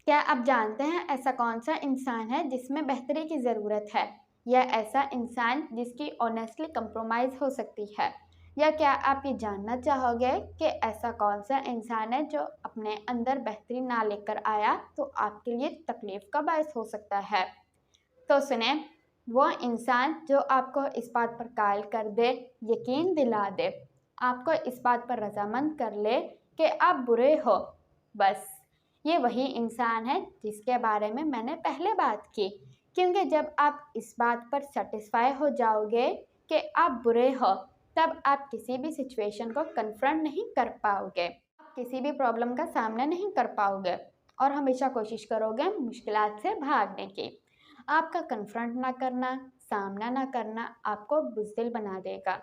کیا آپ جانتے ہیں ایسا کون سا انسان ہے جس میں بہتری کی ضرورت ہے، یا ایسا انسان جس کی آنیسٹلی کمپرومائز ہو سکتی ہے؟ یا کیا آپ یہ جاننا چاہو گے کہ ایسا کون سا انسان ہے جو اپنے اندر بہتری نہ لے کر آیا تو آپ کے لیے تکلیف کا باعث ہو سکتا ہے؟ تو سنیں، وہ انسان جو آپ کو اس بات پر قائل کر دے، یقین دلا دے، آپ کو اس بات پر رضامند کر لے کہ آپ برے ہو، بس یہ وہی انسان ہے جس کے بارے میں نے پہلے بات کی۔ کیونکہ جب آپ اس بات پر سیٹسفائی ہو جاؤ گے کہ آپ برے ہو، تب آپ کسی بھی سچویشن کو کنفرنٹ نہیں کر پاؤ گے، آپ کسی بھی پرابلم کا سامنا نہیں کر پاؤ گے، اور ہمیشہ کوشش کرو گے مشکلات سے بھاگنے کی۔ آپ کا کنفرنٹ نہ کرنا، سامنا نہ کرنا آپ کو بزدل بنا دے گا،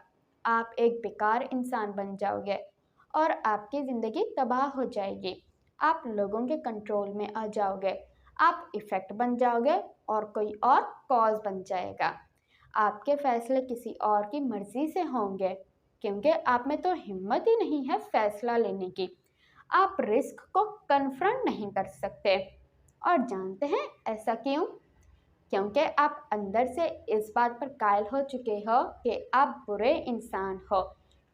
آپ ایک بیکار انسان بن جاؤ گے اور آپ کی زندگی تباہ ہو جائے گی، آپ لوگوں کے کنٹرول میں آ جاؤ گے، آپ ایفیکٹ بن جاؤ گے اور کوئی اور کاز بن جائے گا، آپ کے فیصلے کسی اور کی مرضی سے ہوں گے، کیونکہ آپ میں تو ہمت ہی نہیں ہے فیصلہ لینے کی، آپ رسک کو کنفرنٹ نہیں کر سکتے۔ اور جانتے ہیں ایسا کیوں؟ کیونکہ آپ اندر سے اس بات پر قائل ہو چکے ہو کہ آپ برے انسان ہو،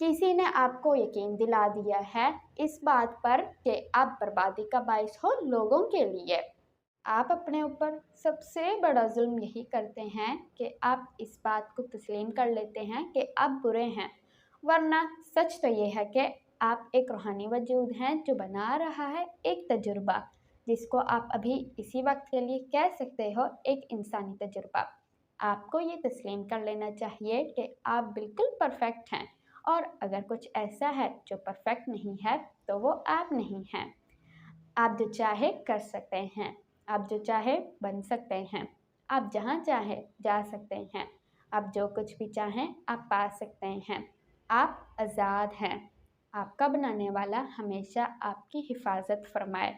کسی نے آپ کو یقین دلا دیا ہے اس بات پر کہ آپ بربادی کا باعث ہو لوگوں کے لیے۔ آپ اپنے اوپر سب سے بڑا ظلم یہی کرتے ہیں کہ آپ اس بات کو تسلیم کر لیتے ہیں کہ آپ برے ہیں، ورنہ سچ تو یہ ہے کہ آپ ایک روحانی وجود ہیں جو بنا رہا ہے ایک تجربہ، جس کو آپ ابھی اسی وقت کے لیے کہہ سکتے ہو ایک انسانی تجربہ۔ آپ کو یہ تسلیم کر لینا چاہیے کہ آپ بالکل پرفیکٹ ہیں، اور اگر کچھ ایسا ہے جو پرفیکٹ نہیں ہے تو وہ آپ نہیں ہیں۔ آپ جو چاہے کر سکتے ہیں، آپ جو چاہے بن سکتے ہیں، آپ جہاں چاہے جا سکتے ہیں، آپ جو کچھ بھی چاہیں آپ پا سکتے ہیں، آپ آزاد ہیں۔ آپ کا بنانے والا ہمیشہ آپ کی حفاظت فرمائے۔